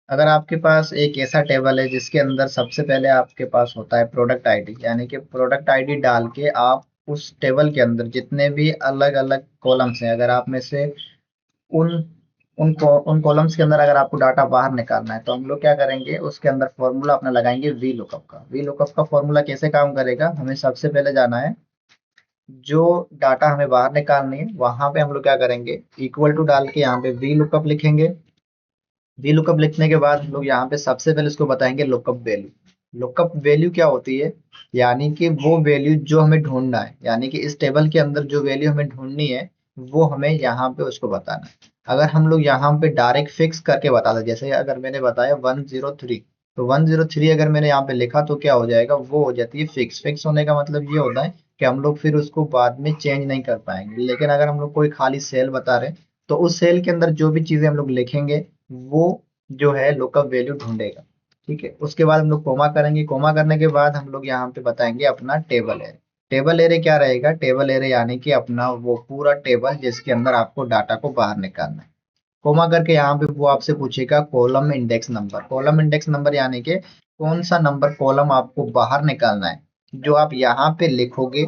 अगर आपके पास एक ऐसा टेबल है जिसके अंदर सबसे पहले आपके पास होता है प्रोडक्ट आईडी, यानी कि प्रोडक्ट आईडी डाल के आप उस टेबल के अंदर जितने भी अलग अलग कॉलम्स हैं, अगर आप में से उन उन कॉलम्स के अंदर अगर आपको डाटा बाहर निकालना है, तो हम लोग क्या करेंगे, उसके अंदर फॉर्मूला अपना लगाएंगे वी लुकअप का। वी लुकअप का फॉर्मूला कैसे काम करेगा, हमें सबसे पहले जाना है, जो डाटा हमें बाहर निकालनी है वहां पे हम लोग क्या करेंगे, इक्वल टू डाल के यहाँ पे वी लुकअप लिखेंगे। वी लुकअप लिखने के बाद हम लोग यहाँ पे सबसे पहले उसको बताएंगे लुकअप वैल्यू। लुकअप वैल्यू क्या होती है, यानी कि वो वैल्यू जो हमें ढूंढना है, यानी कि इस टेबल के अंदर जो वैल्यू हमें ढूंढनी है वो हमें यहाँ पे उसको बताना है। अगर हम लोग यहाँ पे डायरेक्ट फिक्स करके बता दें, जैसे अगर मैंने बताया 103, तो 103 अगर मैंने यहाँ पे लिखा तो क्या हो जाएगा, वो हो जाती है फिक्स। फिक्स होने का मतलब ये होता है कि हम लोग फिर उसको बाद में चेंज नहीं कर पाएंगे। लेकिन अगर हम लोग कोई खाली सेल बता रहे हैं, तो उस सेल के अंदर जो भी चीजें हम लोग लिखेंगे वो जो है लुकअप वैल्यू ढूंढेगा। ठीक है, उसके बाद हम लोग कोमा करेंगे। कोमा करने के बाद हम लोग यहाँ पे बताएंगे अपना टेबल एरे। टेबल एरे क्या रहेगा, टेबल एरे यानी कि अपना वो पूरा टेबल जिसके अंदर आपको डाटा को बाहर निकालना है। कोमा करके यहाँ पे वो आपसे पूछेगा column index number. Column index number यानी कि कौन सा नंबर कॉलम आपको बाहर निकालना है। जो आप यहाँ पे लिखोगे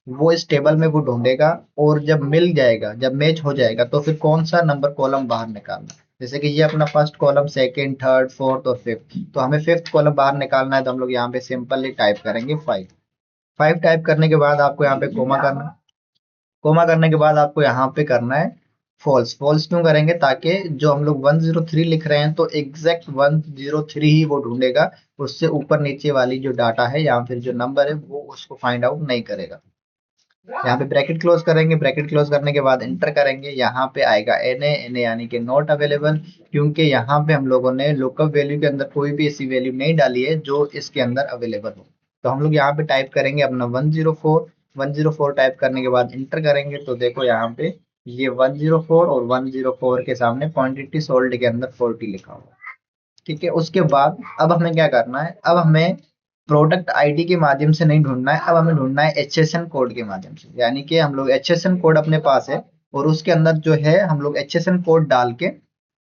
वो इस टेबल में वो ढूंढेगा, और जब मिल जाएगा, जब मैच हो जाएगा, तो फिर कौन सा नंबर कॉलम बाहर निकालना है। जैसे कि ये अपना first column, second, third, fourth और फिफ्थ, तो हमें फिफ्थ कॉलम बाहर निकालना है, तो हम लोग यहाँ पे सिंपली टाइप करेंगे 5। 5 टाइप करने के बाद आपको यहाँ पे कोमा करना है। कोमा करने के बाद आपको यहाँ पे करना है फॉल्स। फॉल्स क्यों करेंगे, ताकि जो हम लोग 103 लिख रहे हैं तो एग्जैक्ट 103 ही वो ढूंढेगा, उससे ऊपर नीचे वाली जो डाटा है या फिर जो नंबर है वो उसको फाइंड आउट नहीं करेगा। यहाँ पे ब्रैकेट क्लोज करेंगे। ब्रैकेट क्लोज करने के बाद इंटर करेंगे, यहाँ पे आएगा एन ए यानी कि नॉट अवेलेबल, क्योंकि यहाँ पे हम लोगों ने लुकअप वैल्यू के अंदर कोई भी ऐसी वैल्यू नहीं डाली है जो इसके अंदर अवेलेबल हो। तो हम लोग यहाँ पे टाइप करेंगे अपना 104। 104 टाइप करने के बाद इंटर करेंगे, तो देखो यहाँ पे ये 104 और 104 के सामने क्वांटिटी सोल्ड के अंदर 40 लिखा हुआ है। ठीक है, उसके बाद अब हमें क्या करना है, अब हमें प्रोडक्ट आईडी के माध्यम से नहीं ढूंढना है, अब हमें ढूंढना है एचएसएन कोड के माध्यम से। यानी कि हम लोग एचएसएन कोड अपने पास है, और उसके अंदर जो है हम लोग एचएसएन कोड डाल के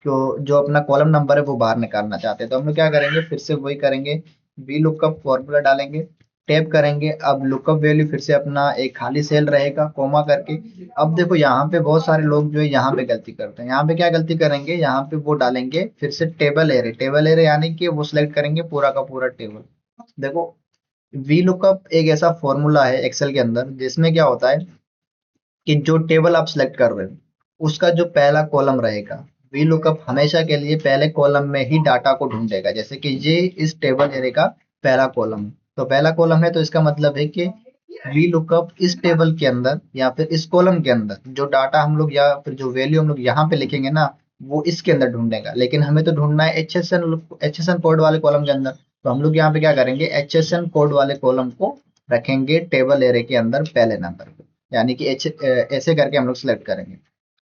जो जो अपना कॉलम नंबर है वो बाहर निकालना चाहते हैं। तो हम लोग क्या करेंगे, फिर से वही करेंगे, वी लुकअप फॉर्मूला डालेंगे, टैप करेंगे। अब लुकअप वैल्यू फिर से अपना एक खाली सेल रहेगा, कोमा करके। अब देखो यहाँ पे बहुत सारे लोग जो है यहाँ पे गलती करते हैं। यहाँ पे क्या गलती करेंगे, यहाँ पे वो डालेंगे फिर से टेबल एरे। टेबल एरे यानी कि वो सिलेक्ट करेंगे पूरा का पूरा टेबल। देखो, वी लुकअप एक ऐसा फॉर्मूला है एक्सेल के अंदर जिसमें क्या होता है कि जो टेबल आप सिलेक्ट कर रहे हो उसका जो पहला कॉलम रहेगा, वी लुकअप हमेशा के लिए पहले कॉलम में ही डाटा को ढूंढेगा। जैसे कि ये इस टेबल एरे का पहला कॉलम है, तो पहला कॉलम है, तो इसका मतलब है कि वी लुकअप इस टेबल के अंदर या फिर इस कॉलम के अंदर जो डाटा हम लोग या फिर जो वैल्यू हम लोग यहाँ पे लिखेंगे ना, वो इसके अंदर ढूंढेगा। लेकिन हमें तो ढूंढना है एच एस एन कोड वाले कॉलम के अंदर। तो हम लोग यहाँ पे क्या करेंगे, एच एस एन कोड वाले कॉलम को रखेंगे टेबल एरे के अंदर पहले नंबर पे, यानी कि ऐसे करके हम लोग सिलेक्ट करेंगे।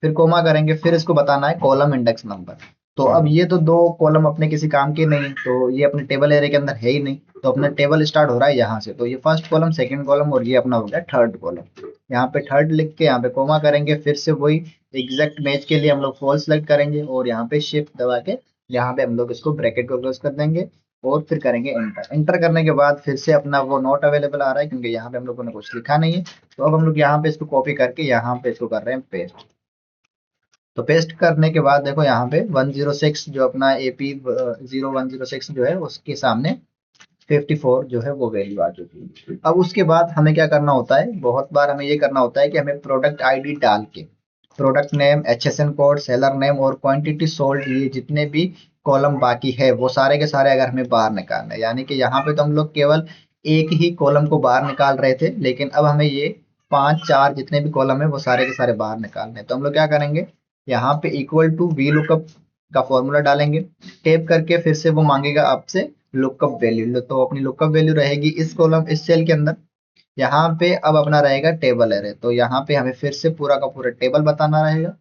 फिर कोमा करेंगे, फिर इसको बताना है कॉलम इंडेक्स नंबर। तो अब ये तो दो कॉलम अपने किसी काम के नहीं, तो ये अपने टेबल एरे के अंदर है ही नहीं, तो अपना टेबल स्टार्ट हो रहा है यहाँ से। तो ये फर्स्ट कॉलम, सेकंड कॉलम, और ये अपना हो गया थर्ड कॉलम। यहाँ पे थर्ड लिख के यहाँ पे कोमा करेंगे, फिर से वही एग्जैक्ट मैच के लिए हम लोग फॉल्स सेलेक्ट करेंगे, और यहाँ पे शिफ्ट दबा के यहाँ पे हम लोग इसको ब्रैकेट को क्लोज कर देंगे, और फिर करेंगे इंटर। इंटर करने के बाद फिर से अपना वो नॉट अवेलेबल आ रहा है, क्योंकि यहाँ पे हम लोगों ने कुछ लिखा नहीं है। तो अब हम लोग यहाँ पे इसको कॉपी करके यहाँ पे इसको कर रहे हैं पेस्ट। तो पेस्ट करने के बाद देखो यहाँ पे 106 जो अपना एपी 0106 जो है उसके सामने 54 जो है वो वैल्यू आ चुकी है। अब उसके बाद हमें क्या करना होता है, बहुत बार हमें ये करना होता है कि हमें प्रोडक्ट आईडी डाल के product name, HSN code, seller name और क्वांटिटी सोल्ड, ये जितने भी कॉलम बाकी है वो सारे के सारे अगर हमें बाहर निकालना है। यानी कि यहाँ पे तो हम लोग केवल एक ही कॉलम को बाहर निकाल रहे थे, लेकिन अब हमें ये 5 4 जितने भी कॉलम है वो सारे के सारे बाहर निकालने हैं। तो हम लोग क्या करेंगे, यहाँ पे इक्वल टू वी लुकअप का फॉर्मूला डालेंगे, टेप करके फिर से वो मांगेगा आपसे लुकअप वैल्यू। तो अपनी लुकअप वैल्यू रहेगी इस कॉलम, इस सेल के अंदर। यहाँ पे अब अपना रहेगा टेबल एरे, तो यहाँ पे हमें फिर से पूरा का पूरा टेबल बताना रहेगा।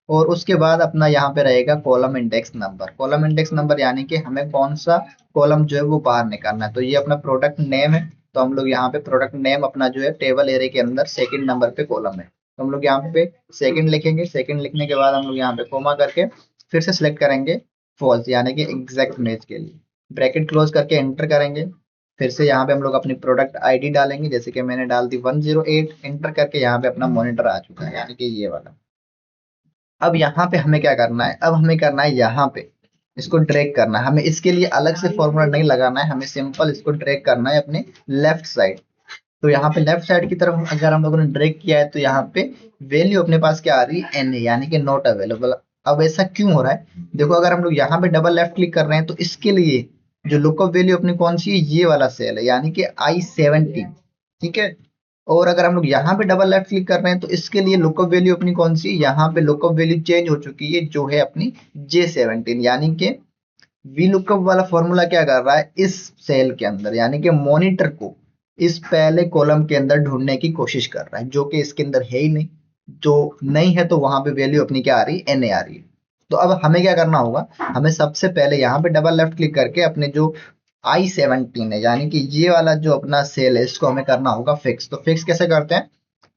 और उसके बाद अपना यहाँ पे रहेगा column index number. Column index number यानी कि हमें कौन सा कॉलम जो है वो बाहर निकालना है। तो ये अपना प्रोडक्ट नेम है, तो हम लोग यहाँ पे प्रोडक्ट नेम अपना जो है टेबल एरे के अंदर सेकंड नंबर पे कॉलम है, तो हम लोग यहाँ पे सेकंड लिखेंगे। सेकंड लिखने के बाद हम लोग यहाँ पे कोमा करके फिर से सिलेक्ट करेंगे फॉल्स, यानी कि एग्जैक्ट मैच के लिए। ब्रैकेट क्लोज करके एंटर करेंगे। फिर से यहाँ पे हम लोग अपनी प्रोडक्ट आईडी डालेंगे, जैसे कि मैंने डाल दी 108। एंटर करके यहाँ पे अपना मॉनिटर आ चुका है, यानी कि ये वाला। अब यहाँ पे हमें क्या करना है, अब हमें करना है यहाँ पे इसको ड्रैग करना है। हमें इसके लिए अलग से फॉर्मूला नहीं लगाना है, हमें सिंपल इसको ड्रैग करना है अपने लेफ्ट साइड। तो यहाँ पे लेफ्ट साइड की तरफ अगर हम लोगों ने ड्रैग किया है तो यहाँ पे वैल्यू अपने पास क्या आ रही है, एन, यानी कि नॉट अवेलेबल। अब ऐसा क्यों हो रहा है, देखो अगर हम लोग यहाँ पे डबल लेफ्ट क्लिक कर रहे हैं तो इसके लिए जो लुकअप वैल्यू अपनी कौन सी है, ये वाला सेल है, यानी कि I17। ठीक है। और अगर हम लोग यहाँ पे डबल लेफ्ट क्लिक कर रहे हैं तो इसके लिए लुकअप वैल्यू अपनी कौन सी, यहाँ पे लुकअप वैल्यू चेंज हो चुकी है, जो है अपनी J17। यानी कि वी लुकअप वाला फॉर्मूला क्या कर रहा है, इस सेल के अंदर यानी कि मॉनिटर को इस पहले कॉलम के अंदर ढूंढने की कोशिश कर रहा है, जो कि इसके अंदर है ही नहीं। जो नहीं है तो वहां पे वैल्यू अपनी क्या आ रही है, एन ए आ रही है। तो अब हमें क्या करना होगा, हमें सबसे पहले यहाँ पे डबल लेफ्ट क्लिक करके अपने जो I17 है, यानी कि ये वाला जो अपना सेल है, इसको हमें करना होगा फिक्स। तो फिक्स कैसे करते हैं,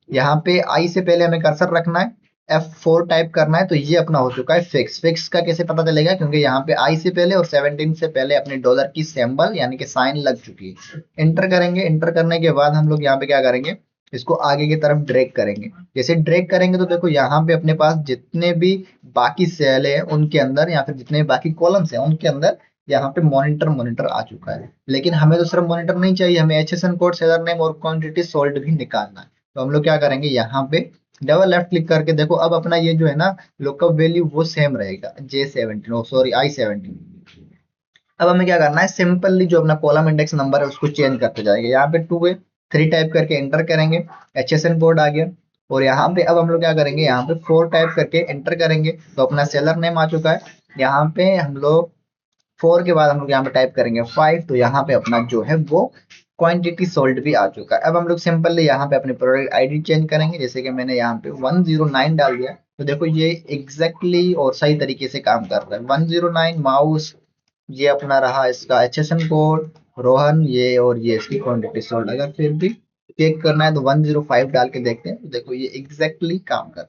यहाँ पे आई से पहले हमें कर्सर रखना है, F4 टाइप करना है, तो ये अपना हो चुका है फिक्स। फिक्स का कैसे पता चलेगा, क्योंकि यहाँ पे आई से पहले और 17 से पहले अपने डॉलर की सिंबल यानी कि साइन लग चुकी है। एंटर करेंगे। एंटर करने के बाद हम लोग यहाँ पे क्या करेंगे, इसको आगे की तरफ ड्रैग करेंगे। जैसे ड्रैग करेंगे तो देखो यहाँ पे अपने पास जितने भी बाकी सेल है उनके अंदर, या फिर जितने भी बाकी कॉलम्स है उनके अंदर यहाँ पे मॉनिटर मॉनिटर आ चुका है। लेकिन हमें तो सिर्फ मॉनिटर नहीं चाहिए, हमें HSN कोड, सेलर नेम और क्वांटिटी सोल्ड भी निकालना है। तो हम लोग क्या करेंगे, यहाँ पे डबल लेफ्ट क्लिक करके देखो अब अपना ये जो है ना लुकअप वैल्यू वो सेम रहेगा, J17, सॉरी I17। अब हमें क्या करना है, सिंपली जो अपना कॉलम इंडेक्स नंबर है उसको चेंज करते जाएंगे। यहाँ पे 2 है, 3 टाइप करके एंटर करेंगे, HSN कोड आ गया। और यहाँ पे अब हम लोग क्या करेंगे, यहाँ पे 4 टाइप करके एंटर करेंगे, तो अपना सेलर नेम आ चुका है। यहाँ पे हम लोग 4 के बाद हम लोग यहाँ पे टाइप करेंगे 5, तो यहाँ पे अपना जो है वो क्वांटिटी सोल्ड भी आ चुका है। अब हम लोग सिंपली यहाँ पे अपनी प्रोडक्ट आईडी चेंज करेंगे, जैसे कि मैंने यहाँ पे 109 डाल दिया। तो देखो ये एग्जैक्टली और सही तरीके से काम कर रहा है। 109 माउस, ये अपना रहा इसका HSN कोड, रोहन ये, और ये इसकी क्वांटिटी सोल्ड। अगर फिर भी चेक करना है तो 105 डाल के देखते हैं, तो देखो ये एग्जैक्टली काम कर रहा है।